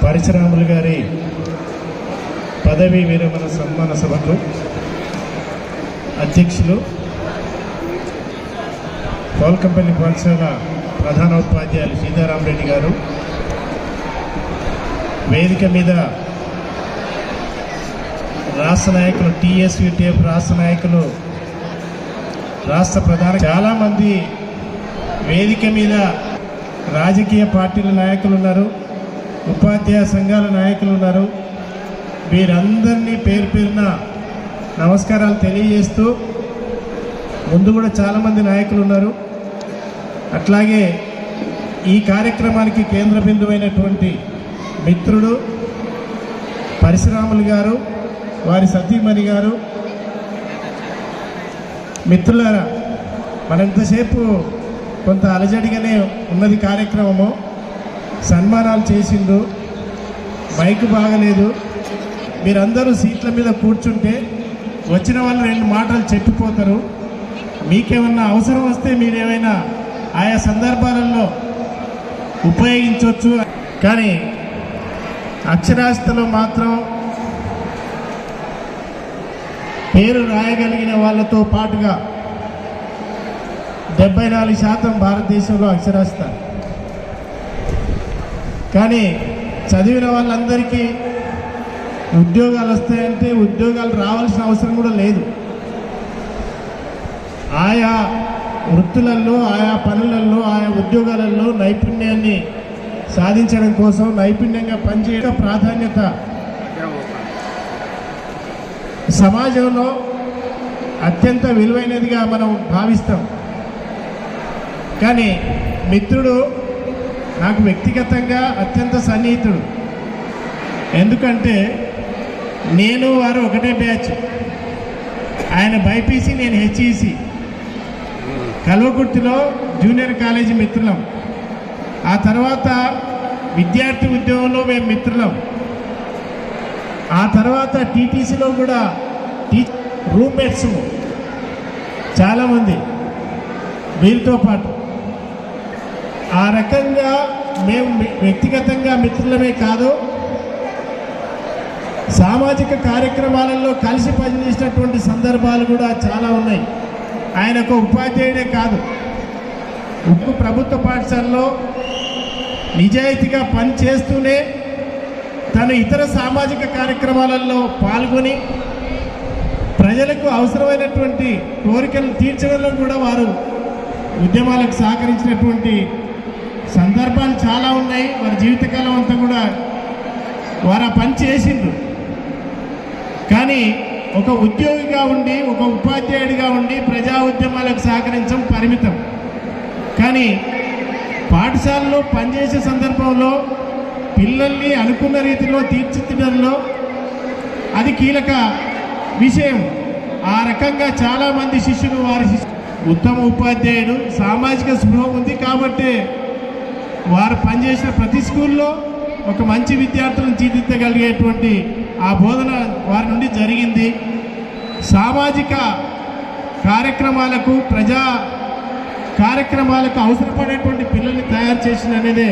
పరశురాములు గారి పదవీ విరమణ సన్మాన సభకు అధ్యక్షులు, పోల్కంపల్లి పాఠశాల ప్రధానోపాధ్యాయులు సీతారామరెడ్డి గారు, వేదిక మీద రాష్ట్ర నాయకులు, టీఎస్యూటీఎఫ్ రాష్ట్ర నాయకులు, రాష్ట్ర ప్రధాన, చాలామంది వేదిక మీద రాజకీయ పార్టీల నాయకులు ఉన్నారు, ఉపాధ్యాయ సంఘాల నాయకులు ఉన్నారు. వీరందరినీ పేరు పేరున నమస్కారాలు తెలియజేస్తూ, ముందు కూడా చాలామంది నాయకులు ఉన్నారు. అట్లాగే ఈ కార్యక్రమానికి కేంద్ర బిందువైనటువంటి మిత్రుడు పరశురాములు గారు, వారి సతీమణి గారు. మిత్రులారా, మనంతసేపు కొంత అలజడిగానే ఉన్నది కార్యక్రమము. సన్మానాలు చేసిండు, మైక్ బాగలేదు. మీరందరూ సీట్ల మీద కూర్చుంటే వచ్చిన వాళ్ళు 2 మాటలు చెప్పిపోతారు. మీకేమన్నా అవసరం వస్తే మీరేమైనా ఆయా సందర్భాలలో ఉపయోగించవచ్చు. కానీ అక్షరాస్యతలో మాత్రం పేరు రాయగలిగిన వాళ్ళతో పాటుగా 74% భారతదేశంలో అక్షరాస్యత. కానీ చదివిన వాళ్ళందరికీ ఉద్యోగాలు వస్తాయంటే ఉద్యోగాలు రావాల్సిన అవసరం కూడా లేదు. ఆయా వృత్తులలో, ఆయా పనులలో, ఆయా ఉద్యోగాలలో నైపుణ్యాన్ని సాధించడం కోసం, నైపుణ్యంగా పనిచేయడం ప్రాధాన్యత సమాజంలో అత్యంత విలువైనదిగా మనం భావిస్తాం. కానీ మిత్రుడు నాకు వ్యక్తిగతంగా అత్యంత సన్నిహితుడు. ఎందుకంటే నేను వారు ఒకటే బ్యాచ్. ఆయన బైపీసీ, నేను హెచ్ఈసి. కల్వకుర్తిలో జూనియర్ కాలేజీ మిత్రులం. ఆ తర్వాత విద్యార్థి ఉద్యోగంలో మేము మిత్రులం. ఆ తర్వాత టీటీసీలో కూడా రూమ్మేట్స్ చాలామంది వీరితో పాటు. ఆ రకంగా మేము వ్యక్తిగతంగా మిత్రులమే కాదు, సామాజిక కార్యక్రమాలలో కలిసి పనిచేసినటువంటి సందర్భాలు కూడా చాలా ఉన్నాయి. ఆయన ఒక ఉపాధ్యాయుడే కాదు, ప్రభుత్వ పాఠశాలలో నిజాయితీగా పనిచేస్తూనే తను ఇతర సామాజిక కార్యక్రమాలలో పాల్గొని ప్రజలకు అవసరమైనటువంటి కోరికలు తీర్చడంలో కూడా వారు ఉద్యమాలకు సహకరించినటువంటి సందర్భాలు చాలా ఉన్నాయి. వారి జీవితకాలం అంతా కూడా వారు ఆ పని చేసిండ్రు. కానీ ఒక ఉద్యోగిగా ఉండి, ఒక ఉపాధ్యాయుడిగా ఉండి ప్రజా ఉద్యమాలకు సహకరించడం పరిమితం. కానీ పాఠశాలలో పనిచేసే సందర్భంలో పిల్లల్ని అనుకున్న రీతిలో తీర్చిదిద్దడంలో అది కీలక విషయం. ఆ రకంగా చాలామంది శిష్యులు, వారి ఉత్తమ ఉపాధ్యాయుడు, సామాజిక స్పృహ ఉంది కాబట్టి వారు పనిచేసిన ప్రతి స్కూల్లో ఒక మంచి విద్యార్థులను తీర్చిదిద్దగలిగేటువంటి ఆ బోధన వారి నుండి జరిగింది. సామాజిక కార్యక్రమాలకు, ప్రజా కార్యక్రమాలకు అవసరపడేటువంటి పిల్లల్ని తయారు చేసిన అనేదే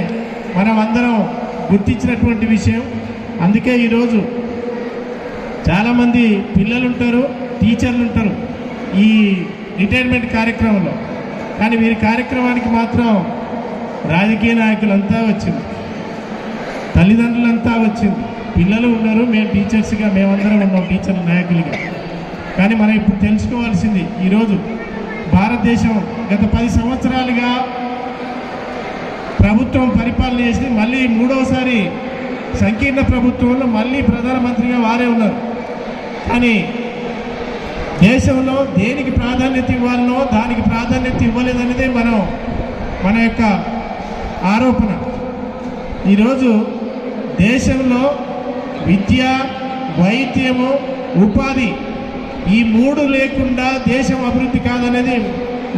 మనం అందరం గుర్తించినటువంటి విషయం. అందుకే ఈరోజు చాలామంది పిల్లలు ఉంటారు, టీచర్లు ఉంటారు ఈ రిటైర్మెంట్ కార్యక్రమంలో. కానీ వీరి కార్యక్రమానికి మాత్రం రాజకీయ నాయకులంతా వచ్చింది, తల్లిదండ్రులంతా వచ్చింది, పిల్లలు ఉన్నారు, మేము టీచర్స్గా మేమందరం ఉన్నాం, టీచర్ల నాయకులుగా. కానీ మనం ఇప్పుడు తెలుసుకోవాల్సింది, ఈరోజు భారతదేశం గత 10 సంవత్సరాలుగా ప్రభుత్వం పరిపాలన చేసి మళ్ళీ 3వసారి సంకీర్ణ ప్రభుత్వంలో మళ్ళీ ప్రధానమంత్రిగా వారే ఉన్నారు. కానీ దేశంలో దేనికి ప్రాధాన్యత ఇవ్వాలనో దానికి ప్రాధాన్యత ఇవ్వలేదనేదే మన యొక్క ఆరోపణ. ఈరోజు దేశంలో విద్య, వైద్యము, ఉపాధి ఈ 3 లేకుండా దేశం అభివృద్ధి కాదనేది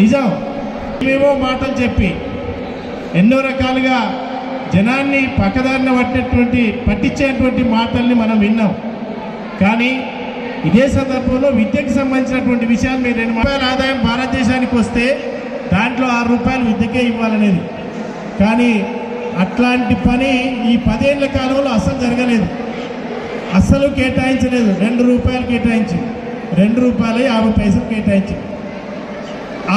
నిజం. ఏమేమో మాటలు చెప్పి ఎన్నో రకాలుగా జనాన్ని పక్కదారిన పట్టించేటువంటి మాటల్ని మనం విన్నాం. కానీ ఇదే సందర్భంలో విద్యకు సంబంధించినటువంటి విషయాలు, మీరు ₹2 ఆదాయం భారతదేశానికి వస్తే దాంట్లో ₹6 విద్యకే ఇవ్వాలనేది. కానీ అట్లాంటి పని ఈ 10 ఏళ్ల కాలంలో అస్సలు జరగలేదు, అస్సలు కేటాయించలేదు. ₹2 కేటాయించి ₹2.50 కేటాయించి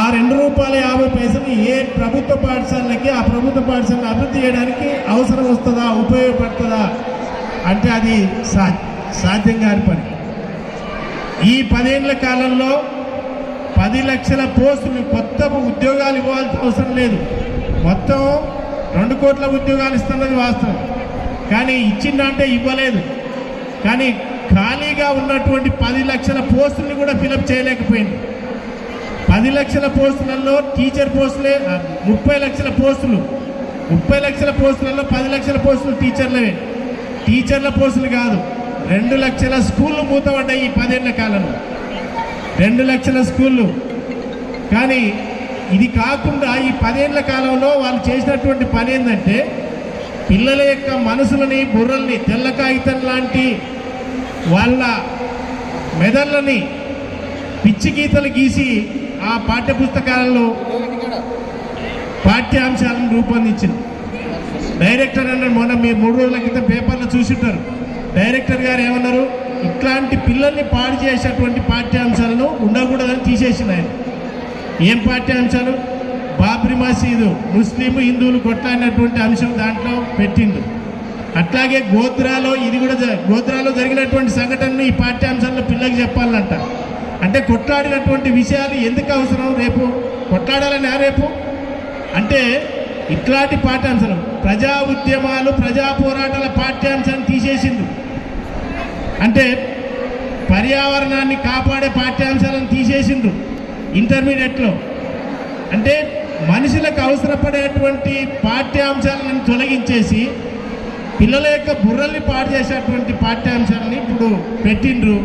ఆ ₹2.50 ఏ ప్రభుత్వ పాఠశాలకి ఆ ప్రభుత్వ పాఠశాలను అభివృద్ధి చేయడానికి అవసరం వస్తుందా, ఉపయోగపడుతుందా అంటే అది సాధ్యం కాని పని. ఈ 10 ఏళ్ల కాలంలో 10 లక్షల పోస్టులు, కొత్త ఉద్యోగాలు ఇవ్వాల్సిన అవసరం లేదు. మొత్తం 2 కోట్ల ఉద్యోగాలు ఇస్తున్నది వాస్తవం, కానీ ఇచ్చిందంటే ఇవ్వలేదు. కానీ ఖాళీగా ఉన్నటువంటి 10 లక్షల పోస్టులను కూడా ఫిలప్ చేయలేకపోయింది. 10 లక్షల పోస్టులలో టీచర్ పోస్టులే 30 లక్షల పోస్టులు. 30 లక్షల పోస్టులలో 10 లక్షల పోస్టులు టీచర్లవే. టీచర్ల పోస్టులు కాదు, 2 లక్షల స్కూళ్ళు మూతపడ్డాయి ఈ 10 ఏళ్ల కాలంలో. 2 లక్షల స్కూళ్ళు. కానీ ఇది కాకుండా ఈ 10 ఏళ్ల కాలంలో వాళ్ళు చేసినటువంటి పని ఏంటంటే, పిల్లల యొక్క మనసులని, బుర్రల్ని, తెల్ల కాగితం లాంటి వాళ్ళ మెదళ్ళని పిచ్చి గీతలు గీసి ఆ పాఠ్యపుస్తకాలలో పాఠ్యాంశాలను రూపొందించింది. డైరెక్టర్ అన్నారు, మొన్న మీరు 3 రోజుల క్రితం పేపర్లో చూసింటారు. డైరెక్టర్ గారు ఏమన్నారు, ఇట్లాంటి పిల్లల్ని పాడు చేసేటువంటి పాఠ్యాంశాలను ఉండకూడదని తీసేసింది ఆయన. ఏం పాఠ్యాంశాలు? బాబ్రీ మసీదు, ముస్లిం హిందువులు కొట్లాడినటువంటి అంశం దాంట్లో పెట్టిండు. అట్లాగే గోత్రాలో జరిగినటువంటి సంఘటనను ఈ పాఠ్యాంశాల్లో పిల్లలకు చెప్పాలంట. అంటే కొట్లాడినటువంటి విషయాలు ఎందుకు అవసరం? రేపు కొట్లాడాలని రేపు అంటే ఇట్లాంటి పాఠ్యాంశాలు, ప్రజా ఉద్యమాలు, ప్రజా పోరాటాల పాఠ్యాంశాన్ని తీసేసిండు. అంటే పర్యావరణాన్ని కాపాడే పాఠ్యాంశాలను తీసేసిండు ఇంటర్మీడియట్లో. అంటే మనుషులకు అవసరపడేటువంటి పాఠ్యాంశాలను తొలగించేసి పిల్లల యొక్క బుర్రల్ని పాడు చేసేటువంటి పాఠ్యాంశాలని ఇప్పుడు పెట్టిండ్రు.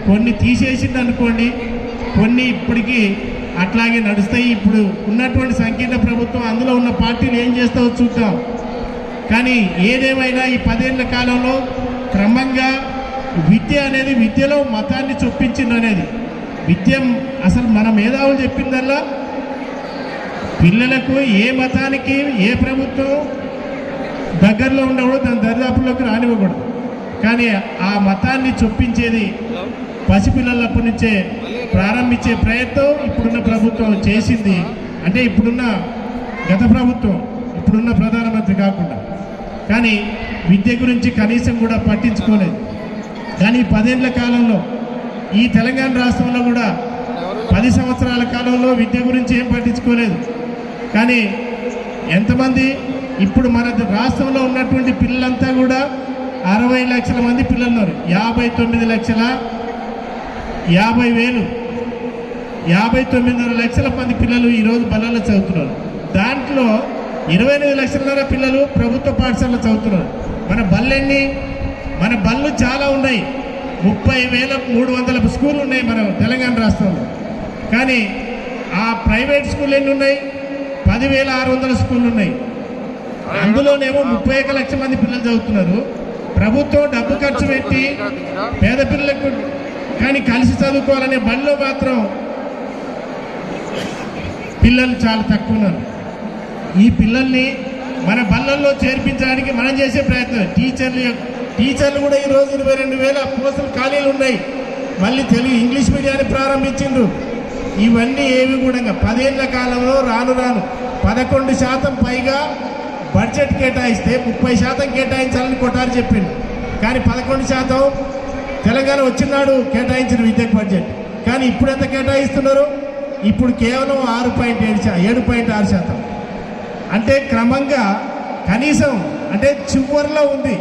కొన్ని తీసేసిండు అనుకోండి, కొన్ని ఇప్పటికీ అట్లాగే నడుస్తాయి. ఇప్పుడు ఉన్నటువంటి సంకీర్ణ ప్రభుత్వం, అందులో ఉన్న పార్టీలు ఏం చేస్తావో చూద్దాం. కానీ ఏదేమైనా ఈ 10 ఏళ్ల కాలంలో క్రమంగా విద్య అనేది, విద్యలో మతాన్ని చొప్పించింది అనేది విద్య. అసలు మన మేధావులు చెప్పిందల్లా పిల్లలకు ఏ మతానికి ఏ ప్రభుత్వం దగ్గరలో ఉండకూడదు, దాని దరిదాపుల్లోకి రానివ్వకూడదు. కానీ ఆ మతాన్ని చొప్పించేది పసిపిల్లలప్పటి నుంచే ప్రారంభించే ప్రయత్నం ఇప్పుడున్న ప్రభుత్వం చేసింది. అంటే ఇప్పుడున్న గత ప్రభుత్వం, ఇప్పుడున్న ప్రధానమంత్రి కాకుండా. కానీ విద్య గురించి కనీసం కూడా పట్టించుకోలేదు. కానీ 10 ఏళ్ల కాలంలో ఈ తెలంగాణ రాష్ట్రంలో కూడా 10 సంవత్సరాల కాలంలో విద్య గురించి ఏం పట్టించుకోలేదు. కానీ ఎంతమంది ఇప్పుడు మన రాష్ట్రంలో ఉన్నటువంటి పిల్లలంతా కూడా 60 లక్షల మంది పిల్లలు ఉన్నారు. 59 లక్షల మంది పిల్లలు ఈరోజు బళ్ళల్లో చదువుతున్నారు. దాంట్లో 28 లక్షల పిల్లలు ప్రభుత్వ పాఠశాలలో చదువుతున్నారు. మన బళ్ళు చాలా ఉన్నాయి. 30,300 స్కూళ్ళు ఉన్నాయి మన తెలంగాణ రాష్ట్రంలో. కానీ ఆ ప్రైవేట్ స్కూల్ ఎన్ని ఉన్నాయి? 10,600 స్కూళ్ళు ఉన్నాయి. అందులోనేమో 31 లక్షల మంది పిల్లలు చదువుతున్నారు. ప్రభుత్వం డబ్బు ఖర్చు పెట్టి పేద పిల్లలకు కానీ కలిసి చదువుకోవాలనే బడిలో మాత్రం పిల్లలు చాలా తక్కువ ఉన్నారు. ఈ పిల్లల్ని మన బళ్ళల్లో చేర్పించడానికి మనం చేసే ప్రయత్నం. టీచర్లు కూడా ఈరోజు 22,000 పోస్టులు ఖాళీలు ఉన్నాయి. మళ్ళీ తెలుగు ఇంగ్లీష్ మీడియాన్ని ప్రారంభించిండ్రు. ఇవన్నీ ఏవి కూడా 10 ఏళ్ల కాలంలో రాను 11% పైగా బడ్జెట్ కేటాయిస్తే 30% కేటాయించాలని కొట్టారు చెప్పిండు. కానీ 11% తెలంగాణ వచ్చినాడు కేటాయించిన విద్యకు బడ్జెట్. కానీ ఇప్పుడు ఎంత కేటాయిస్తున్నారు? ఇప్పుడు కేవలం 7.6%. అంటే క్రమంగా కనీసం అంటే చివరిలో ఉంది.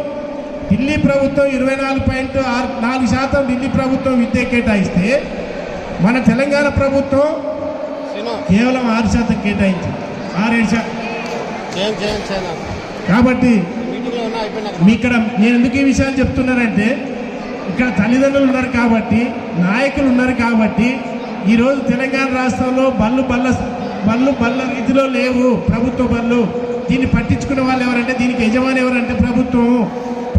ఢిల్లీ ప్రభుత్వం 24.4% ఢిల్లీ ప్రభుత్వం విద్య కేటాయిస్తే మన తెలంగాణ ప్రభుత్వం కేవలం 6% కేటాయించింది. 6-7%. కాబట్టి ఇక్కడ నేను ఎందుకు ఈ విషయాలు చెప్తున్నానంటే, ఇక్కడ తల్లిదండ్రులు ఉన్నారు కాబట్టి, నాయకులు ఉన్నారు కాబట్టి ఈరోజు తెలంగాణ రాష్ట్రంలో బళ్ళ రీతిలో లేవు ప్రభుత్వ బళ్ళు. దీన్ని పట్టించుకునే వాళ్ళు ఎవరంటే, దీనికి యజమాని ఎవరంటే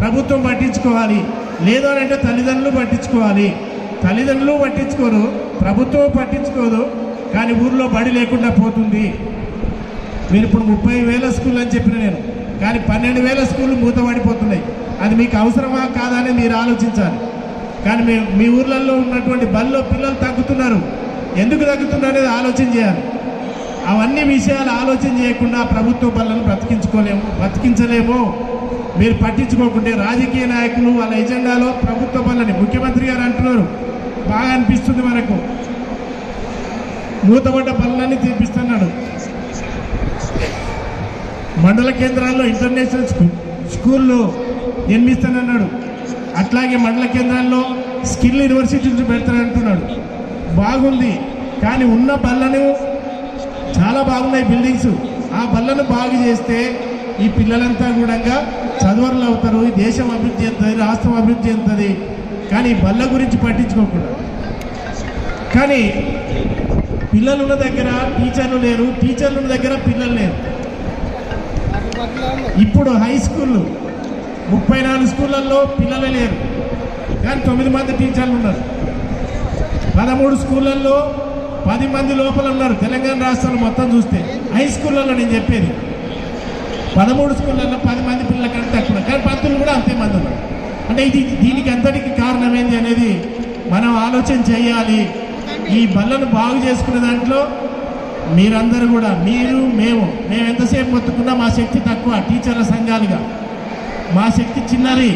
ప్రభుత్వం పట్టించుకోవాలి. లేదు అని అంటే తల్లిదండ్రులు పట్టించుకోవాలి. తల్లిదండ్రులు పట్టించుకోరు, ప్రభుత్వం పట్టించుకోదు. కానీ ఊర్లో బడి లేకుండా పోతుంది. మీరు ఇప్పుడు 30,000 స్కూల్ అని చెప్పిన నేను కానీ 12,000 స్కూళ్ళు మూతపడిపోతున్నాయి. అది మీకు అవసరమా కాదా అని మీరు ఆలోచించాలి. కానీ మీ ఊర్లలో ఉన్నటువంటి బళ్ళలో పిల్లలు తగ్గుతున్నారు, ఎందుకు తగ్గుతున్నారు అనేది ఆలోచన చేయాలి. అవన్నీ విషయాలు ఆలోచన చేయకుండా ప్రభుత్వ బళ్ళను బ్రతికించలేము. మీరు పట్టించుకోకుంటే రాజకీయ నాయకులు వాళ్ళ ఎజెండాలో ప్రభుత్వ బళ్ళని ముఖ్యమంత్రి గారు అంటున్నారు, బాగా అనిపిస్తుంది మనకు, మూతపడ్డ బళ్ళని తీపిస్తున్నాడు. మండల కేంద్రాల్లో ఇంటర్నేషనల్ స్కూళ్ళు నిర్మిస్తానన్నాడు. అట్లాగే మండల కేంద్రాల్లో స్కిల్ యూనివర్సిటీలు పెడతానంటున్నాడు. బాగుంది, కానీ ఉన్న బళ్ళను చాలా బాగున్నాయి బిల్డింగ్స్. ఆ బళ్ళను బాగు చేస్తే ఈ పిల్లలంతా కూడా చదువులు అవుతారు, ఈ దేశం అభివృద్ధి చెందుతుంది, రాష్ట్రం అభివృద్ధి చెందుతుంది. కానీ ఈ బళ్ళ గురించి పట్టించుకోకుండా, కానీ పిల్లలు ఉన్న దగ్గర టీచర్లు లేరు, టీచర్లు ఉన్న దగ్గర పిల్లలు లేరు. ఇప్పుడు హై స్కూళ్ళు 34 స్కూళ్ళల్లో పిల్లలు లేరు, కానీ 9 మంది టీచర్లు ఉన్నారు. 13 స్కూళ్ళల్లో 10 మంది లోపల ఉన్నారు. తెలంగాణ రాష్ట్రంలో మొత్తం చూస్తే హై స్కూళ్ళల్లో నేను చెప్పేది 13 స్కూళ్ళల్లో 10 మంది పిల్లల కంటే తక్కువ, కానీ పంతులు కూడా అంతే మంది ఉన్నారు. అంటే దీనికి అంతటికి కారణం ఏంటి అనేది మనం ఆలోచన చేయాలి. ఈ బళ్ళను బాగు చేసుకునే దాంట్లో మీరందరూ కూడా, మేము ఎంతసేపు మొత్తుకున్నా మా శక్తి తక్కువ. టీచర్ల సంఘాలుగా మా శక్తి చిన్నది.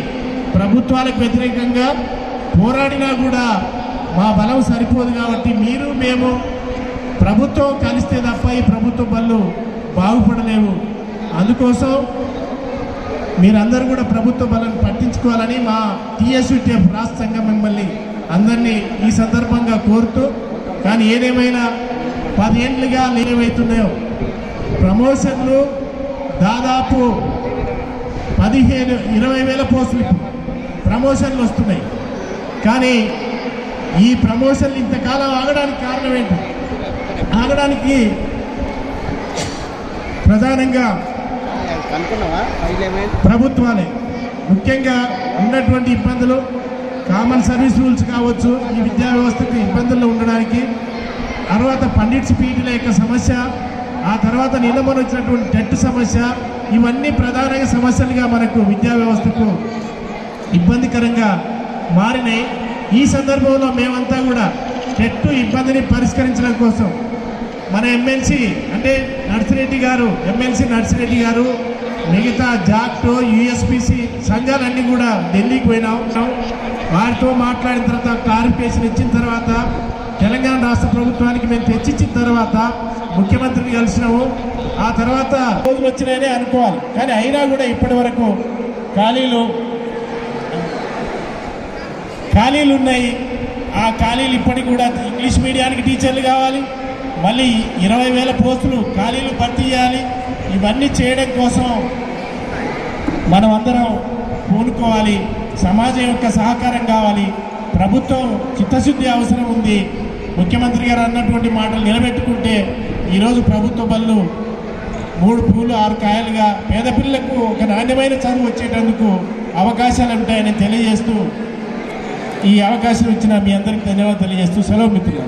ప్రభుత్వాలకు వ్యతిరేకంగా పోరాడినా కూడా మా బలం సరిపోదు. కాబట్టి మేము ప్రభుత్వం కలిస్తే తప్ప ఈ ప్రభుత్వ బళ్ళు బాగుపడలేవు. అందుకోసం మీరందరూ కూడా ప్రభుత్వ బలను పట్టించుకోవాలని మా టీఎస్యూటీఎఫ్ రాష్ట్ర సంఘం మిమ్మల్ని అందరినీ ఈ సందర్భంగా కోరుతూ, కానీ ఏదేమైనా 10 ఏళ్ళుగా ఏవైతున్నాయో ప్రమోషన్లు దాదాపు 15-20 పోస్టులు ప్రమోషన్లు వస్తున్నాయి. కానీ ఈ ప్రమోషన్లు ఇంతకాలం ఆగడానికి కారణం ఏంటి? ఆగడానికి ప్రధానంగా ప్రభుత్వాలే. ముఖ్యంగా ఉన్నటువంటి ఇబ్బందులు, కామన్ సర్వీస్ రూల్స్ కావచ్చు, ఈ విద్యా వ్యవస్థకు ఇబ్బందుల్లో ఉండడానికి, తర్వాత పండిట్స్ పీటీల యొక్క సమస్య, ఆ తర్వాత నిలమని వచ్చినటువంటి టెట్ సమస్య, ఇవన్నీ ప్రధానంగా సమస్యలుగా మనకు విద్యా వ్యవస్థకు ఇబ్బందికరంగా మారినాయి. ఈ సందర్భంలో మేమంతా కూడా టెట్ ఇబ్బందిని పరిష్కరించడం కోసం మన ఎమ్మెల్సీ నర్సిరెడ్డి గారు మిగతా జాక్టో యూఎస్పీసీ సంఘాలన్నీ కూడా ఢిల్లీకి పోయినాం. వారితో మాట్లాడిన తర్వాత క్లారిఫికేషన్ ఇచ్చిన తర్వాత తెలంగాణ రాష్ట్ర ప్రభుత్వానికి మేము తెచ్చిచ్చిన తర్వాత ముఖ్యమంత్రిని కలిసినాము. ఆ తర్వాత రోజులు వచ్చినాయనే అనుకోవాలి, కానీ అయినా కూడా ఇప్పటి వరకు ఖాళీలు ఉన్నాయి. ఆ ఖాళీలు ఇప్పటికి కూడా ఇంగ్లీష్ మీడియానికి టీచర్లు కావాలి, మళ్ళీ 20,000 పోస్టులు ఖాళీలు భర్తీ చేయాలి. ఇవన్నీ చేయడం కోసం మనం అందరం పూనుకోవాలి. సమాజం యొక్క సహకారం కావాలి. ప్రభుత్వం చిత్తశుద్ధి అవసరం ఉంది. ముఖ్యమంత్రి గారు అన్నటువంటి మాటలు నిలబెట్టుకుంటే ఈరోజు ప్రభుత్వ బళ్ళు 3 పూలు 6 కాయలుగా పేద పిల్లలకు ఒక నాణ్యమైన చదువు వచ్చేటందుకు అవకాశాలు ఉంటాయని తెలియజేస్తూ, ఈ అవకాశం ఇచ్చిన మీ అందరికీ ధన్యవాదాలు తెలియజేస్తూ సెలవు మిత్రులు.